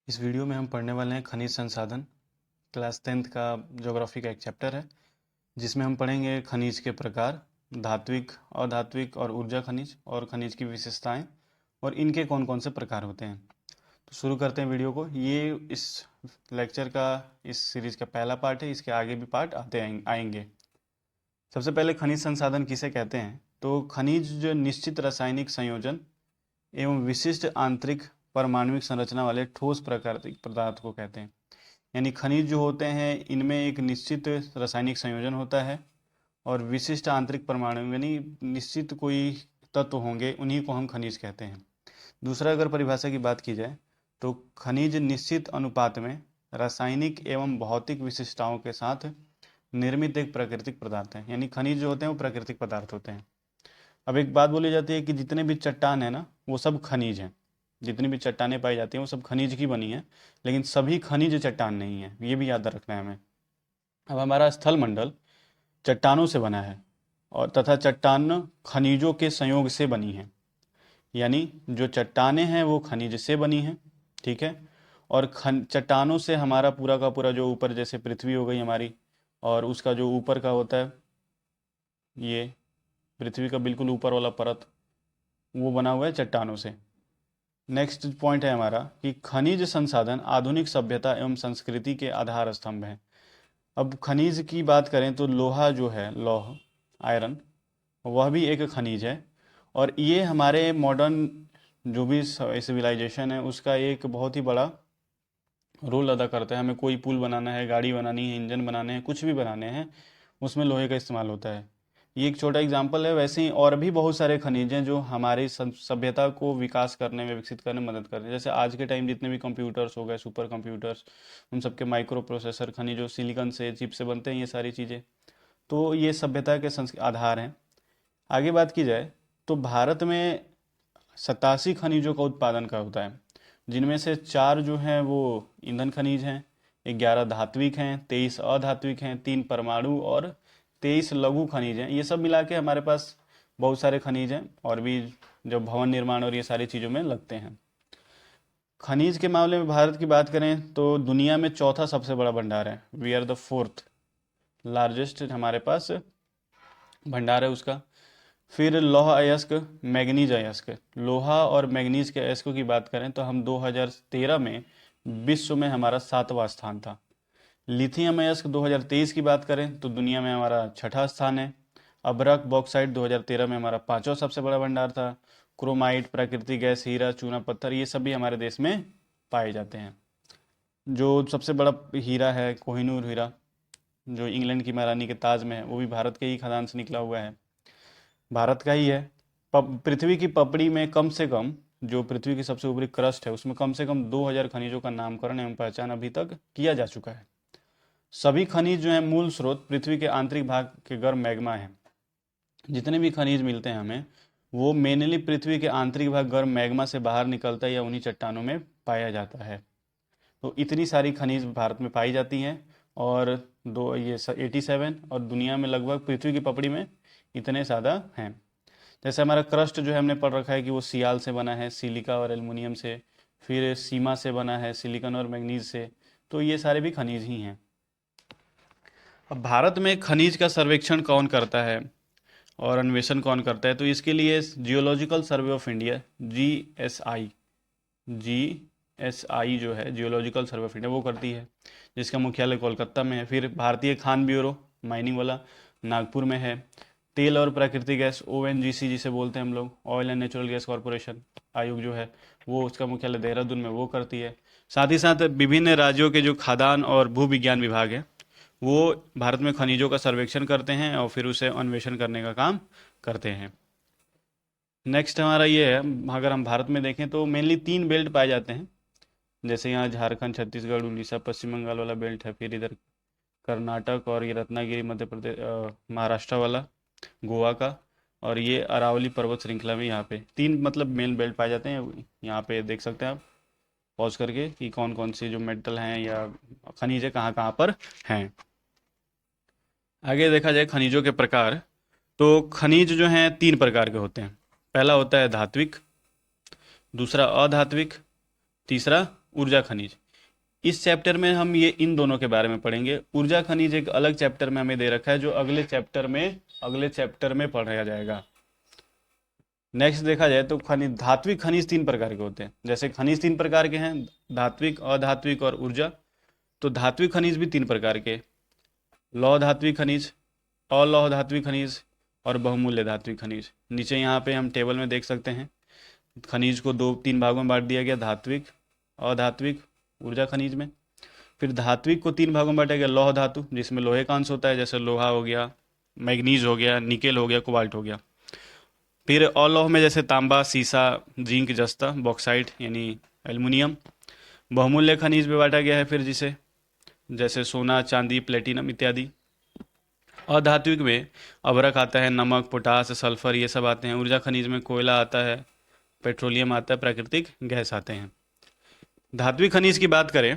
इस वीडियो में हम पढ़ने वाले हैं खनिज संसाधन। क्लास 10th का ज्योग्राफी का एक चैप्टर है जिसमें हम पढ़ेंगे खनिज के प्रकार, धात्विक, अधात्विक और ऊर्जा खनिज और खनिज की विशेषताएं और इनके कौन कौन से प्रकार होते हैं। तो शुरू करते हैं वीडियो को। ये इस लेक्चर का, इस सीरीज का पहला पार्ट है। इसके आगे भी पार्ट आएंगे। सबसे पहले खनिज संसाधन किसे कहते हैं? तो खनिज जो निश्चित रासायनिक संयोजन एवं विशिष्ट आंतरिक परमाणुविक संरचना वाले ठोस प्राकृतिक पदार्थ को कहते हैं। यानी खनिज जो होते हैं इनमें एक निश्चित रासायनिक संयोजन होता है और विशिष्ट आंतरिक परमाणु यानी निश्चित कोई तत्व होंगे, उन्हीं को हम खनिज कहते हैं। दूसरा, अगर परिभाषा की बात की जाए तो खनिज निश्चित अनुपात में रासायनिक एवं भौतिक विशिष्टताओं के साथ निर्मित एक प्राकृतिक पदार्थ है। यानी खनिज जो होते हैं वो प्राकृतिक पदार्थ होते हैं। अब एक बात बोली जाती है कि जितने भी चट्टान है ना, वो सब खनिज हैं। जितनी भी चट्टानें पाई जाती हैं वो सब खनिज की बनी हैं, लेकिन सभी खनिज चट्टान नहीं है, ये भी याद रखना है हमें। अब हमारा स्थल मंडल चट्टानों से बना है और तथा चट्टान खनिजों के संयोग से बनी है। यानी जो चट्टानें हैं वो खनिज से बनी हैं, ठीक है। और चट्टानों से हमारा पूरा का पूरा जो ऊपर, जैसे पृथ्वी हो गई हमारी, और उसका जो ऊपर का होता है, ये पृथ्वी का बिल्कुल ऊपर वाला परत, वो बना हुआ है चट्टानों से। नेक्स्ट पॉइंट है हमारा कि खनिज संसाधन आधुनिक सभ्यता एवं संस्कृति के आधार स्तंभ हैं। अब खनिज की बात करें तो लोहा जो है, लौह, आयरन, वह भी एक खनिज है और ये हमारे मॉडर्न जो भी सिविलाइजेशन है उसका एक बहुत ही बड़ा रोल अदा करता है। हमें कोई पुल बनाना है, गाड़ी बनानी है, इंजन बनाने हैं, कुछ भी बनाने हैं, उसमें लोहे का इस्तेमाल होता है। ये एक छोटा एग्जाम्पल है। वैसे ही और भी बहुत सारे खनिज हैं जो हमारी सभ्यता को विकास करने में, विकसित करने में मदद करते हैं। जैसे आज के टाइम जितने भी कंप्यूटर्स हो गए, सुपर कंप्यूटर्स, उन सबके माइक्रो प्रोसेसर खनिजों, सिलिकॉन से, चिप से बनते हैं ये सारी चीज़ें। तो ये सभ्यता के आधार हैं। आगे बात की जाए तो भारत में 87 खनिजों का उत्पादन का होता है, जिनमें से 4 जो हैं वो ईंधन खनिज हैं, 11 धात्विक हैं, 23 अधात्विक हैं, 3 परमाणु और 23 लघु खनिज हैं। ये सब मिला के हमारे पास बहुत सारे खनिज हैं और भी जो भवन निर्माण और ये सारी चीज़ों में लगते हैं। खनिज के मामले में भारत की बात करें तो दुनिया में चौथा सबसे बड़ा भंडार है। We are the fourth largest हमारे पास भंडार है उसका। फिर लौह अयस्क, मैग्नीज अयस्क, लोहा और मैग्नीज के अयस्कों की बात करें तो हम 2013 में विश्व में हमारा 7वां स्थान था। लिथियम अयस्क 2023 की बात करें तो दुनिया में हमारा 6ठा स्थान है। अभ्रक बॉक्साइट 2013 में हमारा 5वां सबसे बड़ा भंडार था। क्रोमाइट, प्राकृतिक गैस, हीरा, चूना पत्थर, ये सभी हमारे देश में पाए जाते हैं। जो सबसे बड़ा हीरा है, कोहिनूर हीरा, जो इंग्लैंड की महारानी के ताज में है, वो भी भारत के ही खदान से निकला हुआ है, भारत का ही है। पृथ्वी की पपड़ी में कम से कम, जो पृथ्वी की सबसे ऊपरी क्रस्ट है, उसमें कम से कम 2000 खनिजों का नामकरण एवं पहचान अभी तक किया जा चुका है। सभी खनिज जो है मूल स्रोत पृथ्वी के आंतरिक भाग के गर्म मैग्मा है। जितने भी खनिज मिलते हैं हमें, वो मेनली पृथ्वी के आंतरिक भाग गर्म मैग्मा से बाहर निकलता है या उन्हीं चट्टानों में पाया जाता है। तो इतनी सारी खनिज भारत में पाई जाती हैं और 87 और दुनिया में लगभग पृथ्वी की पपड़ी में इतने ज़्यादा हैं। जैसे हमारा क्रस्ट जो है हमने पढ़ रखा है कि वो सियाल से बना है, सिलिका और एल्युमिनियम से। फिर सीमा से बना है, सिलिकॉन और मैग्नीज से। तो ये सारे भी खनिज ही हैं। अब भारत में खनिज का सर्वेक्षण कौन करता है और अन्वेषण कौन करता है? तो इसके लिए geological survey of India, GSI जो है, जियोलॉजिकल सर्वे ऑफ इंडिया, वो करती है, जिसका मुख्यालय कोलकाता में है। फिर भारतीय खान ब्यूरो, माइनिंग वाला, नागपुर में है। तेल और प्राकृतिक गैस, ONGC जिसे बोलते हैं हम लोग, oil and natural gas corporation आयोग जो है, वो उसका मुख्यालय देहरादून में, वो करती है। साथ ही साथ विभिन्न राज्यों के जो खाद्यान्न और भू विज्ञान विभाग है, वो भारत में खनिजों का सर्वेक्षण करते हैं और फिर उसे अन्वेषण करने का काम करते हैं। नेक्स्ट हमारा ये है, अगर हम भारत में देखें तो मेनली 3 बेल्ट पाए जाते हैं। जैसे यहाँ झारखंड, छत्तीसगढ़, उड़ीसा, पश्चिम बंगाल वाला बेल्ट है। फिर इधर कर्नाटक और ये रत्नागिरी, मध्य प्रदेश, महाराष्ट्र वाला, गोवा का, और ये अरावली पर्वत श्रृंखला में यहाँ पे 3 मतलब मेन बेल्ट पाए जाते हैं। यहाँ पे देख सकते हैं आप पॉज करके कि कौन कौन से जो मेटल हैं या खनिज है कहाँ कहाँ पर हैं। आगे देखा जाए खनिजों के प्रकार, तो खनिज जो हैं 3 प्रकार के होते हैं। पहला होता है धात्विक, दूसरा अधात्विक, तीसरा ऊर्जा खनिज। इस चैप्टर में हम ये इन दोनों के बारे में पढ़ेंगे। ऊर्जा खनिज एक अलग चैप्टर में हमें दे रखा है जो अगले चैप्टर में पढ़ाया जाएगा। नेक्स्ट देखा जाए तो खनिज, धात्विक खनिज 3 प्रकार के होते हैं। जैसे खनिज 3 प्रकार के हैं, धात्विक, अधात्विक और ऊर्जा। तो धात्विक खनिज भी 3 प्रकार के, लौह धात्विक खनिज, अलौह धात्विक खनिज और बहुमूल्य धात्विक खनिज। नीचे यहाँ पे हम टेबल में देख सकते हैं, खनिज को 2-3 भागों में बांट दिया गया, धात्विक, अधात्विक, ऊर्जा खनिज में। फिर धात्विक को 3 भागों में बांटा गया, लौह धातु जिसमें लोहे का अंश होता है, जैसे लोहा हो गया, मैग्नीज हो गया, निकेल हो गया, कोबाल्ट हो गया। फिर अलौह में जैसे तांबा, सीसा, जिंक, जस्ता, बॉक्साइट यानी एल्युमिनियम। बहुमूल्य खनिज में बांटा गया है फिर जिसे, जैसे सोना, चांदी, प्लेटिनम इत्यादि। अधात्विक में अभ्रक आता है, नमक, पोटास, सल्फर ये सब आते हैं। ऊर्जा खनिज में कोयला आता है, पेट्रोलियम आता है, प्राकृतिक गैस आते हैं। धात्विक खनिज की बात करें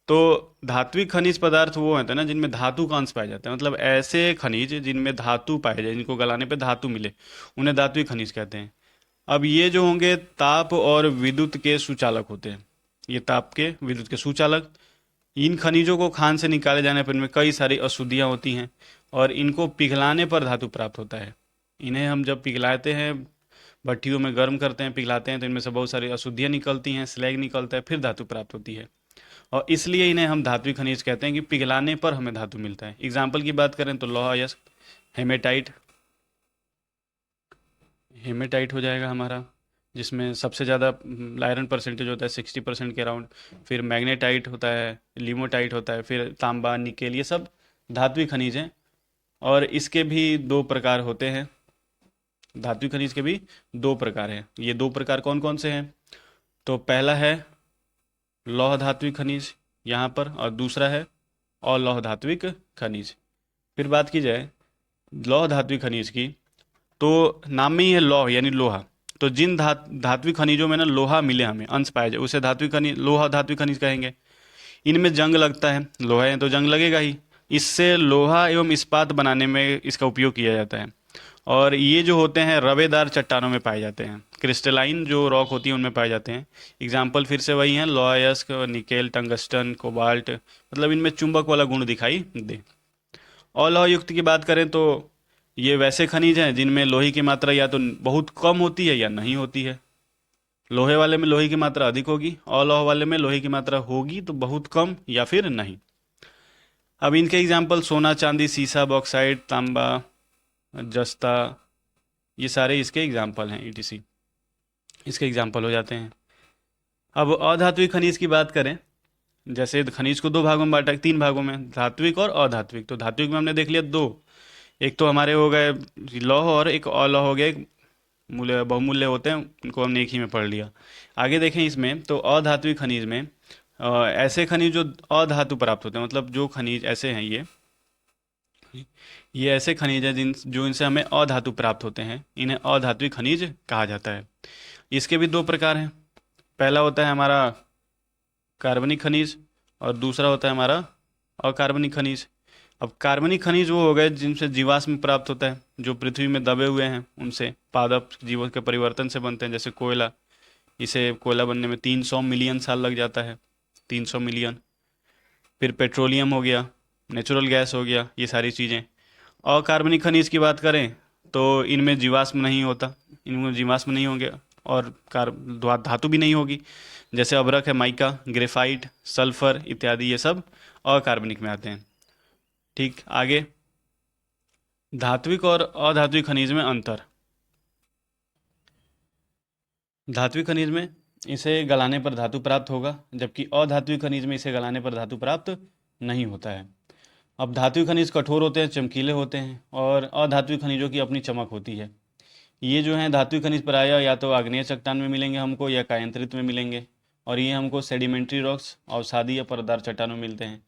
तो धात्विक खनिज पदार्थ वो होते हैं ना जिनमें धातु का अंश पाए जाते हैं, मतलब ऐसे खनिज जिनमें धातु पाए जाए, जिनको गलाने पे धातु मिले, उन्हें धात्विक खनिज कहते हैं। अब ये जो होंगे ताप और विद्युत के सुचालक होते हैं, ये ताप के विद्युत के सुचालक। इन खनिजों को खान से निकाले जाने पर इनमें कई सारी अशुद्धियाँ होती हैं और इनको पिघलाने पर धातु प्राप्त होता है। इन्हें हम जब पिघलाते हैं, भट्टियों में गर्म करते हैं, पिघलाते हैं, तो इनमें से बहुत सारी अशुद्धियाँ निकलती हैं, स्लैग निकलता है, फिर धातु प्राप्त होती है। और इसलिए इन्हें हम धात्विक खनिज कहते हैं कि पिघलाने पर हमें धातु मिलता है। एग्जाम्पल की बात करें तो लौह अयस्क, हेमेटाइट, हेमेटाइट हो जाएगा हमारा, जिसमें सबसे ज़्यादा आयरन परसेंटेज होता है 60% के अराउंड। फिर मैग्नेटाइट होता है, लिमोटाइट होता है, फिर तांबा, निकेल, ये सब धात्विक खनिज हैं। और इसके भी 2 प्रकार होते हैं, धात्विक खनिज के भी 2 प्रकार हैं। ये 2 प्रकार कौन कौन से हैं? तो पहला है लौह धात्विक खनिज यहाँ पर, और दूसरा है अलौह धात्विक खनिज। फिर बात की जाए लौह धात्विक खनिज की, तो नाम में ही है लौह यानी लोहा। तो जिन धात्विक खनिजों में ना लोहा मिले, हमें अंश पाया जाए, उसे धात्विक खनिज, लोहा धात्विक खनिज कहेंगे। इनमें जंग लगता है, लोहा है तो जंग लगेगा ही, इससे लोहा एवं इस्पात बनाने में इसका उपयोग किया जाता है। और ये जो होते हैं रवेदार चट्टानों में पाए जाते हैं, क्रिस्टलाइन जो रॉक होती है उनमें पाए जाते हैं। एग्जाम्पल फिर से वही हैं, लौह अयस्क, निकेल, टंगस्टन, कोबाल्ट, मतलब इनमें चुंबक वाला गुण दिखाई दे। और लौह युक्त की बात करें तो ये वैसे खनिज हैं जिनमें लोहे की मात्रा या तो बहुत कम होती है या नहीं होती है। लोहे वाले में लोहे की मात्रा अधिक होगी और लौह वाले में लोहे की मात्रा होगी तो बहुत कम या फिर नहीं। अब इनके एग्जाम्पल सोना, चांदी, सीसा, बॉक्साइट, तांबा, जस्ता, ये सारे इसके एग्जाम्पल हैं, ईटीसी इसके एग्जाम्पल हो जाते हैं। अब अधात्विक खनिज की बात करें, जैसे खनिज को 2 भागों में बांटा, 3 भागों में, धात्विक और अधात्विक। तो धात्विक में हमने देख लिया 2, एक तो हमारे हो गए लौह और एक अलौह हो गया, एक मूल्य बहुमूल्य होते हैं, उनको हमने एक ही में पढ़ लिया। आगे देखें इसमें तो अधात्विक खनिज में ऐसे खनिज जो अधातु प्राप्त होते हैं, मतलब जो खनिज ऐसे हैं, ये ऐसे खनिज हैं जो इनसे हमें अधातु प्राप्त होते हैं, इन्हें अधात्विक खनिज कहा जाता है। इसके भी 2 प्रकार हैं, पहला होता है हमारा कार्बनिक खनिज और दूसरा होता है हमारा अकार्बनिक खनिज। अब कार्बनिक खनिज वो हो गए जिनसे जीवाश्म प्राप्त होता है, जो पृथ्वी में दबे हुए हैं, उनसे पादप जीवों के परिवर्तन से बनते हैं, जैसे कोयला। इसे कोयला बनने में 300 मिलियन साल लग जाता है, 300 मिलियन। फिर पेट्रोलियम हो गया, नेचुरल गैस हो गया, ये सारी चीज़ें। अकार्बनिक खनिज की बात करें तो इनमें जीवाश्म नहीं होता, इनमें जीवाश्म नहीं होंगे और धातु भी नहीं होगी, जैसे अभ्रक है, माइका, ग्रेफाइट, सल्फर इत्यादि, ये सब अकार्बनिक में आते हैं। ठीक, आगे धात्विक और अधात्विक खनिज में अंतर। धात्विक खनिज में इसे गलाने पर धातु प्राप्त होगा, जबकि अधात्विक खनिज में इसे गलाने पर धातु प्राप्त नहीं होता है। अब धात्विक खनिज कठोर होते हैं, चमकीले होते हैं, और अधात्विक खनिजों की अपनी चमक होती है। ये जो हैं धात्विक खनिज प्रायः या तो आग्नेय चट्टान में मिलेंगे हमको या कायांतरित में मिलेंगे, और ये हमको सेडिमेंट्री रॉक्स, अवसादी या परतदार चट्टानों में मिलते हैं।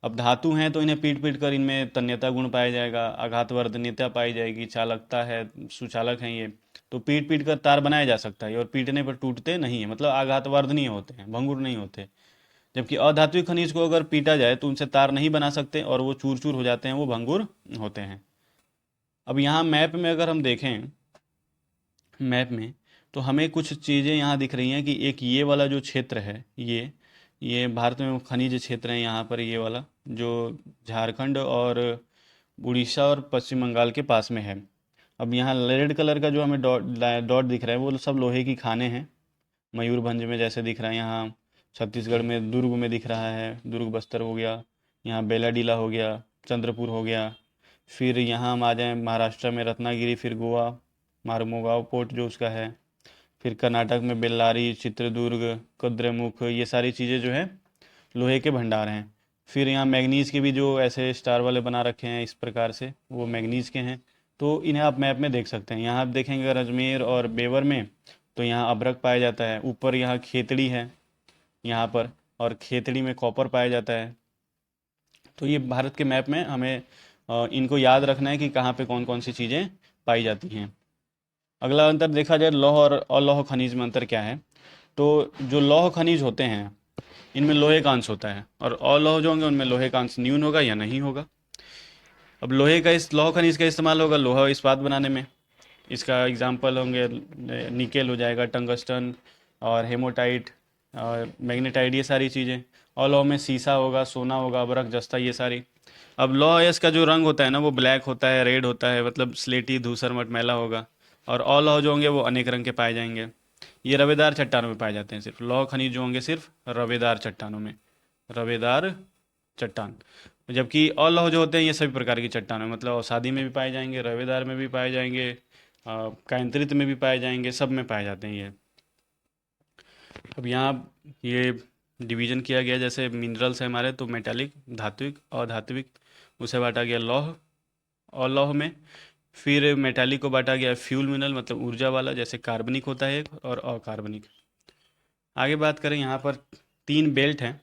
अब धातु हैं तो इन्हें पीट पीट कर इनमें तन्यता गुण पाया जाएगा, आघातवर्धनीयता पाई जाएगी, चालकता है, सुचालक हैं ये, तो पीट पीट कर तार बनाया जा सकता है, और पीटने पर टूटते नहीं है, मतलब आघातवर्धनीय होते हैं, भंगुर नहीं होते। जबकि अधात्विक खनिज को अगर पीटा जाए तो उनसे तार नहीं बना सकते और वो चूर चूर हो जाते हैं, वो भंगुर होते हैं। अब यहाँ मैप में अगर हम देखें, मैप में तो हमें कुछ चीज़ें यहाँ दिख रही हैं कि एक ये वाला जो क्षेत्र है, ये ये भारत में खनिज क्षेत्र है यहाँ पर, ये वाला जो झारखंड और उड़ीसा और पश्चिम बंगाल के पास में है। अब यहाँ रेड कलर का जो हमें डॉट डॉट दिख रहा है वो सब लोहे की खानें हैं। मयूरभंज में जैसे दिख रहा है, यहाँ छत्तीसगढ़ में दुर्ग में दिख रहा है, दुर्ग बस्तर हो गया, यहाँ बेलाडीला हो गया, चंद्रपुर हो गया। फिर यहाँ हम आ जाएँ महाराष्ट्र में रत्नागिरी, फिर गोवा मारमुगाव पोर्ट जो उसका है, फिर कर्नाटक में बेल्लारी, चित्रदुर्ग, कुद्रेमुख, ये सारी चीज़ें जो है लोहे के भंडार हैं। फिर यहाँ मैग्नीज़ के भी जो ऐसे स्टार वाले बना रखे हैं इस प्रकार से, वो मैग्नीज़ के हैं। तो इन्हें आप मैप में देख सकते हैं। यहाँ आप देखेंगे अगर अजमेर और बेवर में, तो यहाँ अभ्रक पाया जाता है। ऊपर यहाँ खेतड़ी है यहाँ पर, और खेतड़ी में कॉपर पाया जाता है। तो ये भारत के मैप में हमें इनको याद रखना है कि कहाँ पे कौन कौन सी चीज़ें पाई जाती हैं। अगला अंतर देखा जाए लौह और अलौह खनिज में अंतर क्या है, तो जो लौह खनिज होते हैं इनमें लोहे का अंश होता है, और अलौह जो होंगे उनमें लोहे का अंश न्यून होगा या नहीं होगा। अब लोहे का इस लौह खनिज का इस्तेमाल होगा लोहा इस्पात बनाने में। इसका एग्जांपल होंगे निकेल हो जाएगा, टंगस्टन और हेमोटाइट और मैग्नेटाइट, ये सारी चीज़ें। और लौह में सीसा होगा, सोना होगा, अबरक, जस्ता, ये सारी। अब लौह अयस्क का जो रंग होता है ना वो ब्लैक होता है, रेड होता है, मतलब स्लेटी, धूसर, मटमैला होगा। और लौह जो होंगे वो अनेक रंग के पाए जाएंगे। ये रवेदार चट्टानों में पाए जाते हैं। सिर्फ लौह खनिज जो होंगे सिर्फ रवेदार चट्टानों में, रवेदार चट्टान। जबकि लौह जो होते हैं ये सभी प्रकार की चट्टानों में, मतलब अवसादी में भी पाए जाएंगे, रवेदार में भी पाए जाएंगे, कायंत्रित में भी पाए जाएंगे, सब में पाए जाते हैं ये। अब यहाँ ये डिवीजन किया गया, जैसे मिनरल्स है हमारे, तो मेटालिक, धात्विक, अधात्विक, उसे बांटा गया लौह और लौह में। फिर मेटालिक को बांटा गया फ्यूल मिनरल, मतलब ऊर्जा वाला, जैसे कार्बनिक होता है एक, और अकार्बनिक। आगे बात करें, यहाँ पर 3 बेल्ट हैं।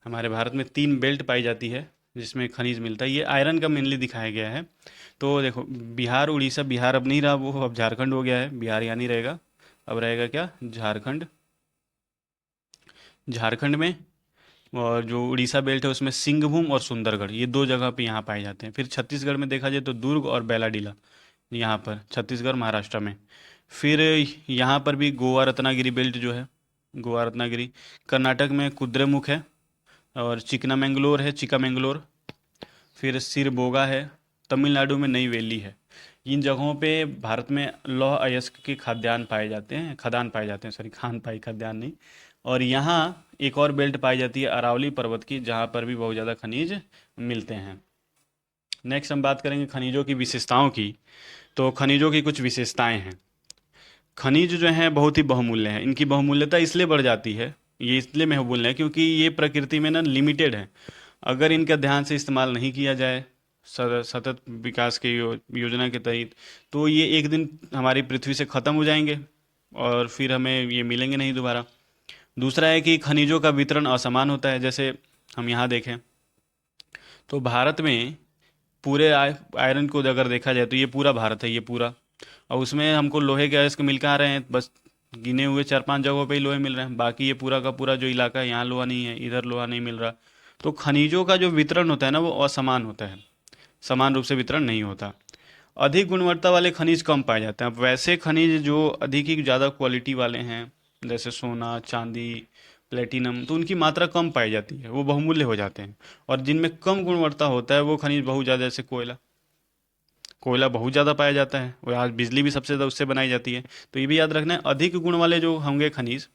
हमारे भारत में 3 बेल्ट पाई जाती है जिसमें खनिज मिलता है। ये आयरन का मेनली दिखाया गया है। तो देखो, बिहार, उड़ीसा, बिहार अब नहीं रहा, वो अब झारखंड हो गया है। बिहार यहाँ नहीं रहेगा, अब रहेगा क्या, झारखंड। झारखंड में और जो उड़ीसा बेल्ट है उसमें सिंहभूम और सुंदरगढ़, ये 2 जगह पे यहाँ पाए जाते हैं। फिर छत्तीसगढ़ में देखा जाए तो दुर्ग और बेलाडीला, यहाँ पर छत्तीसगढ़ महाराष्ट्र में। फिर यहाँ पर भी गोवा रत्नागिरी बेल्ट जो है, गोवा रत्नागिरी। कर्नाटक में कुद्रेमुख है, और चिकनामंगलोर है, चिकामंगलोर। फिर सिरबोगा है। तमिलनाडु में नई वेली है। इन जगहों पे भारत में लौह अयस्क के खाद्यान्न पाए जाते हैं, खदान पाए जाते हैं, सॉरी, खान पाई, खाद्यान्न नहीं। और यहाँ एक और बेल्ट पाई जाती है अरावली पर्वत की, जहाँ पर भी बहुत ज़्यादा खनिज मिलते हैं। नेक्स्ट हम बात करेंगे खनिजों की विशेषताओं की। तो खनिजों की कुछ विशेषताएं हैं। खनिज जो हैं बहुत ही बहुमूल्य हैं। इनकी बहुमूल्यता इसलिए बढ़ जाती है, ये इसलिए बहुमूल्य है क्योंकि ये प्रकृति में ना लिमिटेड है। अगर इनका ध्यान से इस्तेमाल नहीं किया जाए सतत विकास के योजना के तहत, तो ये एक दिन हमारी पृथ्वी से ख़त्म हो जाएंगे और फिर हमें ये मिलेंगे नहीं दोबारा। दूसरा है कि खनिजों का वितरण असमान होता है। जैसे हम यहाँ देखें तो भारत में पूरे आयरन को अगर देखा जाए तो ये पूरा भारत है, ये पूरा। और उसमें हमको लोहे के अयस्क मिल कहाँ रहे हैं, बस गिने हुए 4-5 जगहों पे ही लोहे मिल रहे हैं। बाकी ये पूरा का पूरा जो इलाका है यहाँ लोहा नहीं है, इधर लोहा नहीं मिल रहा। तो खनिजों का जो वितरण होता है ना वो असमान होता है, समान रूप से वितरण नहीं होता। अधिक गुणवत्ता वाले खनिज कम पाए जाते हैं। अब वैसे खनिज जो अधिक ही ज़्यादा क्वालिटी वाले हैं, जैसे सोना, चांदी, प्लेटिनम, तो उनकी मात्रा कम पाई जाती है, वो बहुमूल्य हो जाते हैं। और जिनमें कम गुणवत्ता होता है वो खनिज बहुत ज़्यादा, जैसे कोयला, कोयला बहुत ज़्यादा पाया जाता है, और आज बिजली भी सबसे ज़्यादा उससे बनाई जाती है। तो ये भी याद रखना है, अधिक गुण वाले जो होंगे खनिज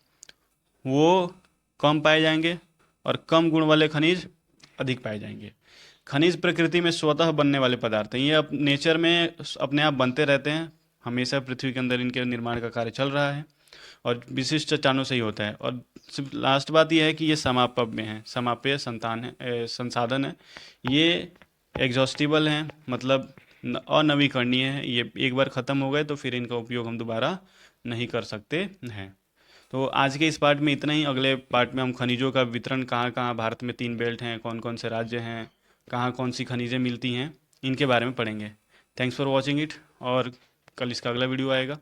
वो कम पाए जाएंगे, और कम गुण वाले खनिज अधिक पाए जाएंगे। खनिज प्रकृति में स्वतः बनने वाले पदार्थ हैं। ये अब नेचर में अपने आप बनते रहते हैं, हमेशा पृथ्वी के अंदर इनके निर्माण का कार्य चल रहा है, और विशिष्ट चट्टानों से ही होता है। और सिर्फ लास्ट बात यह है कि ये समापव्य हैं, समाप्य संतान है, संसाधन है। ये एग्जॉस्टिबल हैं, मतलब अनवीकरणीय है। ये एक बार ख़त्म हो गए तो फिर इनका उपयोग हम दोबारा नहीं कर सकते हैं। तो आज के इस पार्ट में इतना ही। अगले पार्ट में हम खनिजों का वितरण, कहाँ कहाँ भारत में 3 बेल्ट हैं, कौन कौन से राज्य हैं, कहाँ कौन सी खनिजें मिलती हैं, इनके बारे में पढ़ेंगे। थैंक्स फॉर वॉचिंग इट, और कल इसका अगला वीडियो आएगा।